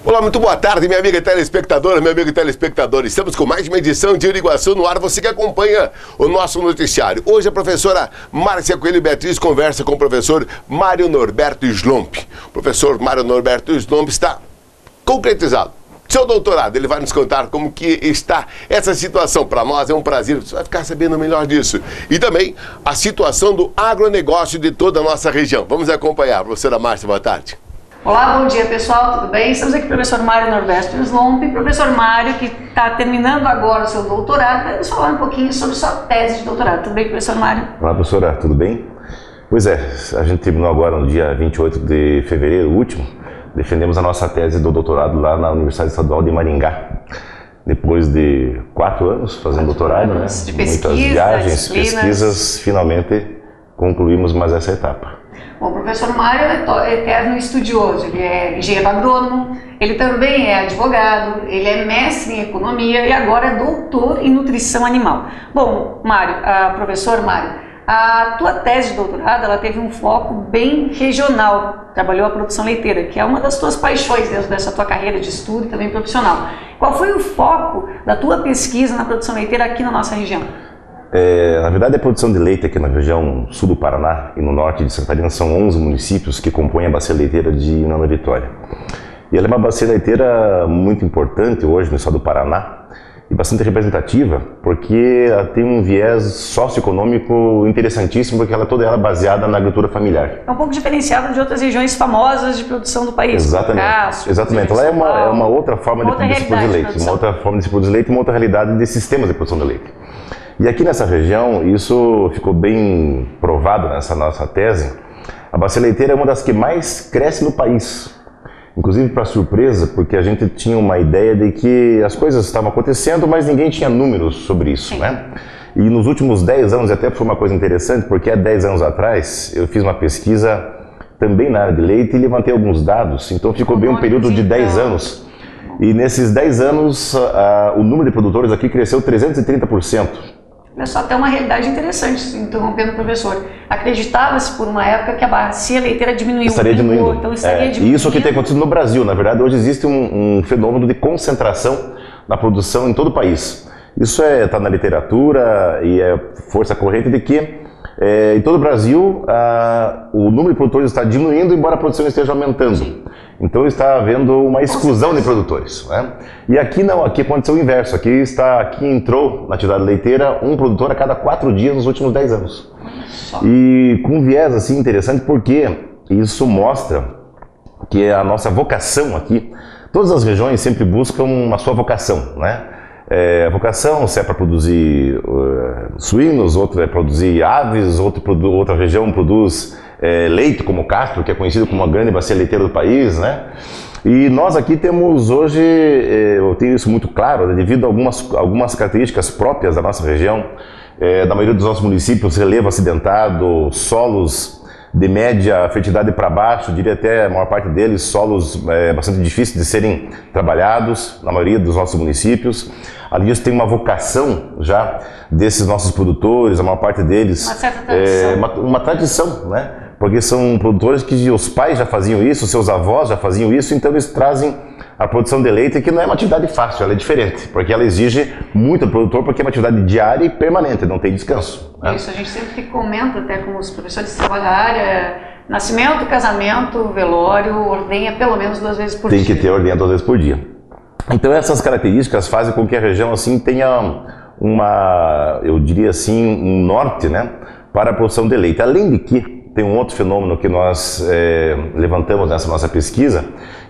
Olá, muito boa tarde, minha amiga telespectadora, meu amigo telespectador. Estamos com mais uma edição de Iriguaçu no ar, você que acompanha o nosso noticiário. Hoje a professora Márcia Coelho Beatriz conversa com o professor Mário Norberto Slomp. O professor Mário Norberto Slomp está concretizado seu doutorado. Ele vai nos contar como que está essa situação. Para nós é um prazer, você vai ficar sabendo melhor disso. E também a situação do agronegócio de toda a nossa região. Vamos acompanhar. Professora Márcia, boa tarde. Olá, bom dia pessoal, tudo bem? Estamos aqui com o professor Mário Norberto Slomp, professor Mário que está terminando agora o seu doutorado, vai nos falar um pouquinho sobre sua tese de doutorado. Tudo bem, professor Mário? Olá, professora, tudo bem? Pois é, a gente terminou agora no dia 28 de fevereiro, último, defendemos a nossa tese do doutorado lá na Universidade Estadual de Maringá. Depois de 4 anos fazendo doutorado, né? De pesquisa, muitas viagens, disciplinas. pesquisas, finalmente concluímos mais essa etapa. Bom, o professor Mário é eterno estudioso, ele é engenheiro agrônomo, ele também é advogado, ele é mestre em economia e agora é doutor em nutrição animal. Bom, Mário, professor Mário, a tua tese de doutorado, ela teve um foco bem regional, trabalhou a produção leiteira, que é uma das tuas paixões dentro dessa tua carreira de estudo e também profissional. Qual foi o foco da tua pesquisa na produção leiteira aqui na nossa região? Na verdade, a produção de leite aqui na região sul do Paraná e no norte de Santa Catarina são 11 municípios que compõem a bacia leiteira de União da Vitória. E ela é uma bacia leiteira muito importante hoje no estado do Paraná e bastante representativa, porque ela tem um viés socioeconômico interessantíssimo, porque ela toda ela é baseada na agricultura familiar. É um pouco diferenciada de outras regiões famosas de produção do país. Exatamente. Cássio, Exatamente. Ela é uma outra forma de se produzir leite, uma outra forma de se produzir leite, uma outra realidade de sistemas de produção de leite. E aqui nessa região, isso ficou bem provado nessa nossa tese, a bacia leiteira é uma das que mais cresce no país. Inclusive para surpresa, porque a gente tinha uma ideia de que as coisas estavam acontecendo, mas ninguém tinha números sobre isso, né? E nos últimos 10 anos, até foi uma coisa interessante, porque há 10 anos atrás eu fiz uma pesquisa também na área de leite e levantei alguns dados, então ficou bem um período de 10 anos. E nesses 10 anos, o número de produtores aqui cresceu 330%. Olha só, até uma realidade interessante, interrompendo o professor. Acreditava-se por uma época que a bacia leiteira diminuiu. Estaria diminuindo. Então estaria diminuindo. E isso que tem acontecido no Brasil. Na verdade, hoje existe um fenômeno de concentração na produção em todo o país. Isso está na literatura e é força corrente de que em todo o Brasil o número de produtores está diminuindo, embora a produção esteja aumentando. Sim. Então está havendo uma exclusão de produtores, né? E aqui não, aqui aconteceu o inverso. Aqui entrou na atividade leiteira um produtor a cada 4 dias nos últimos 10 anos. E com um viés assim interessante, porque isso mostra que a nossa vocação aqui, todas as regiões sempre buscam uma sua vocação, né? A vocação, se é para produzir suínos, outra é produzir aves, outra região produz leite, como Castro, que é conhecido como a grande bacia leiteira do país, né? E nós aqui temos hoje, eu tenho isso muito claro, devido a algumas características próprias da nossa região, da maioria dos nossos municípios, relevo acidentado, solos de média fertilidade para baixo, diria até a maior parte deles, solos bastante difíceis de serem trabalhados, na maioria dos nossos municípios. Além disso, tem uma vocação já desses nossos produtores, a maior parte deles, uma certa tradição. Uma tradição, né? Porque são produtores que os pais já faziam isso, seus avós já faziam isso, então eles trazem a produção de leite, que não é uma atividade fácil, ela é diferente, porque ela exige muito do produtor, porque é uma atividade diária e permanente, não tem descanso. Né? Isso, a gente sempre comenta até com os professores que trabalham na área, nascimento, casamento, velório, ordenha pelo menos 2 vezes por dia. Tem que ter ordenha 2 vezes por dia. Então essas características fazem com que a região assim tenha eu diria assim, um norte, né, para a produção de leite. Além de que tem um outro fenômeno que nós levantamos nessa nossa pesquisa,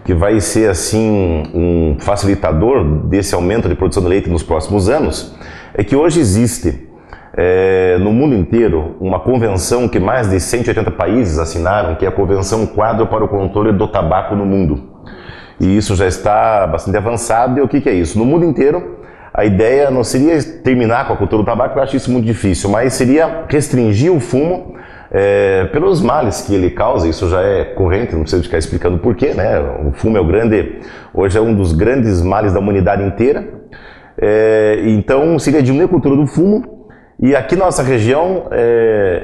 que vai ser assim um facilitador desse aumento de produção de leite nos próximos anos, é que hoje existe no mundo inteiro uma convenção que mais de 180 países assinaram, que é a Convenção Quadro para o Controle do Tabaco no Mundo. E isso já está bastante avançado. E o que é isso? No mundo inteiro, a ideia não seria terminar com a cultura do tabaco, eu acho isso muito difícil, mas seria restringir o fumo pelos males que ele causa. Isso já é corrente, não precisa ficar explicando porquê, né? O fumo hoje é um dos grandes males da humanidade inteira. Então seria diminuir a cultura do fumo. E aqui na nossa região,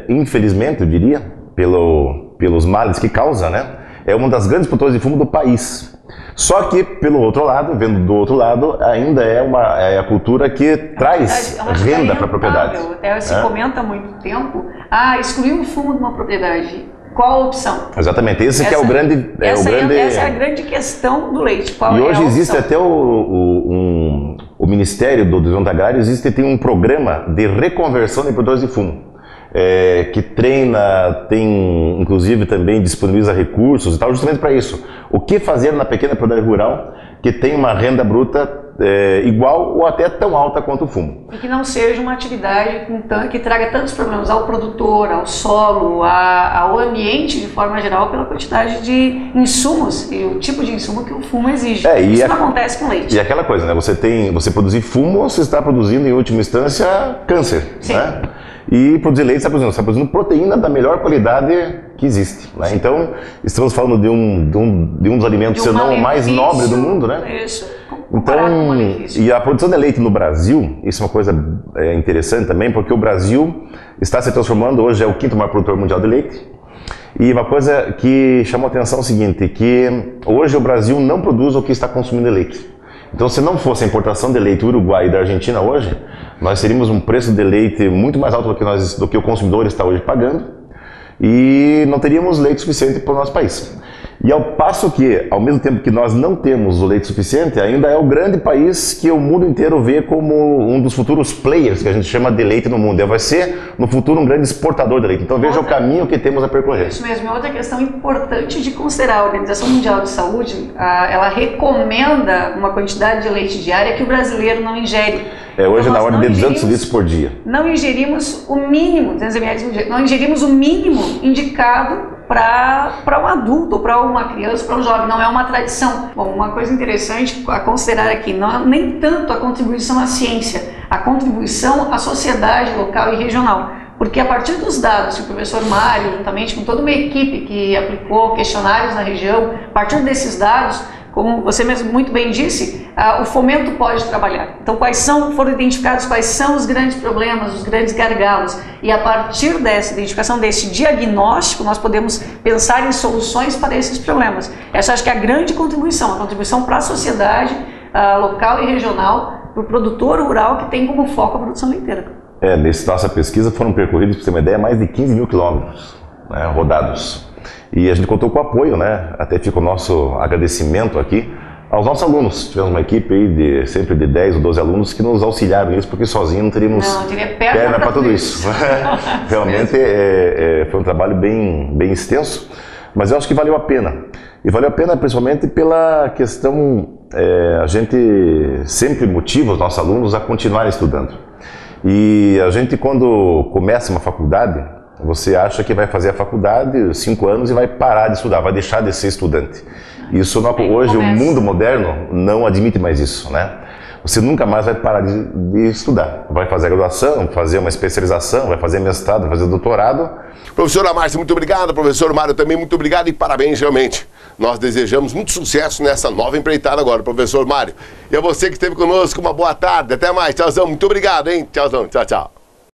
infelizmente, eu diria, pelos males que causa, né? é uma das grandes produtoras de fumo do país. Só que, pelo outro lado, vendo do outro lado, ainda é a cultura que traz renda para a propriedade. Até se comenta há muito tempo, excluir o fumo de uma propriedade. Qual a opção? Exatamente, esse que é o grande... Essa é a grande questão do leite. Qual e hoje é a existe opção? até o Ministério do Desenvolvimento Agrário, tem um programa de reconversão de produtores de fumo. Que treina, tem inclusive também disponibiliza recursos e tal, justamente para isso. O que fazer na pequena propriedade rural que tem uma renda bruta igual ou até tão alta quanto o fumo. E que não seja uma atividade que traga tantos problemas ao produtor, ao solo, ao ambiente de forma geral, pela quantidade de insumos e o tipo de insumo que o fumo exige. Isso não acontece com leite. E aquela coisa, né? Você produzir fumo, você está produzindo em última instância câncer. Sim. Né? E produzir leite, você está produzindo proteína da melhor qualidade que existe. Né? Então, estamos falando de um dos alimentos, se não o mais nobre do mundo, né? Isso. Então, e a produção de leite no Brasil, isso é uma coisa interessante também, porque o Brasil está se transformando, hoje é o 5º maior produtor mundial de leite. E uma coisa que chamou a atenção é o seguinte, que hoje o Brasil não produz o que está consumindo de leite. Então, se não fosse a importação de leite do Uruguai e da Argentina hoje, nós teríamos um preço de leite muito mais alto do que o consumidor está hoje pagando e não teríamos leite suficiente para o nosso país. E ao passo que, ao mesmo tempo que nós não temos o leite suficiente, ainda é o grande país que o mundo inteiro vê como um dos futuros players, que a gente chama de leite no mundo. Vai ser, no futuro, um grande exportador de leite. Então veja o caminho que temos a percorrer. Isso mesmo. Outra questão importante de considerar, a Organização Mundial de Saúde, ela recomenda uma quantidade de leite diária que o brasileiro não ingere. Hoje na ordem de 200 litros por dia. Não ingerimos o mínimo, 200 ml por dia, não ingerimos o mínimo indicado para um adulto, para uma criança, para um jovem. Não é uma tradição. Bom, uma coisa interessante a considerar aqui, não, nem tanto a contribuição à ciência, a contribuição à sociedade local e regional. Porque a partir dos dados que o professor Mário, juntamente com toda uma equipe que aplicou questionários na região, a partir desses dados, como você mesmo muito bem disse, o fomento pode trabalhar. Então, foram identificados quais são os grandes problemas, os grandes gargalos, e a partir dessa identificação, desse diagnóstico, nós podemos pensar em soluções para esses problemas. Essa acho que é a grande contribuição, a contribuição para a sociedade local e regional, para o produtor rural que tem como foco a produção leiteira. Nessa nossa pesquisa foram percorridos, para você ter uma ideia, mais de 15 mil quilômetros, né, rodados. E a gente contou com o apoio, né? Até fica o nosso agradecimento aqui aos nossos alunos. Tivemos uma equipe aí sempre de 10 ou 12 alunos que nos auxiliaram nisso, porque sozinho não teríamos perna para tudo isso. Realmente foi um trabalho bem extenso, mas eu acho que valeu a pena. E valeu a pena principalmente pela questão, a gente sempre motiva os nossos alunos a continuarem estudando. E a gente, quando começa uma faculdade, você acha que vai fazer a faculdade 5 anos e vai parar de estudar, vai deixar de ser estudante. Isso hoje o mundo moderno não admite mais isso, né? Você nunca mais vai parar de estudar. Vai fazer a graduação, fazer uma especialização, vai fazer mestrado, vai fazer doutorado. Professora Márcia, muito obrigado. Professor Mário também, muito obrigado e parabéns, realmente. Nós desejamos muito sucesso nessa nova empreitada agora, professor Mário. E a você que esteve conosco, uma boa tarde. Até mais. Tchauzão. Muito obrigado, hein? Tchauzão. Tchau, tchau.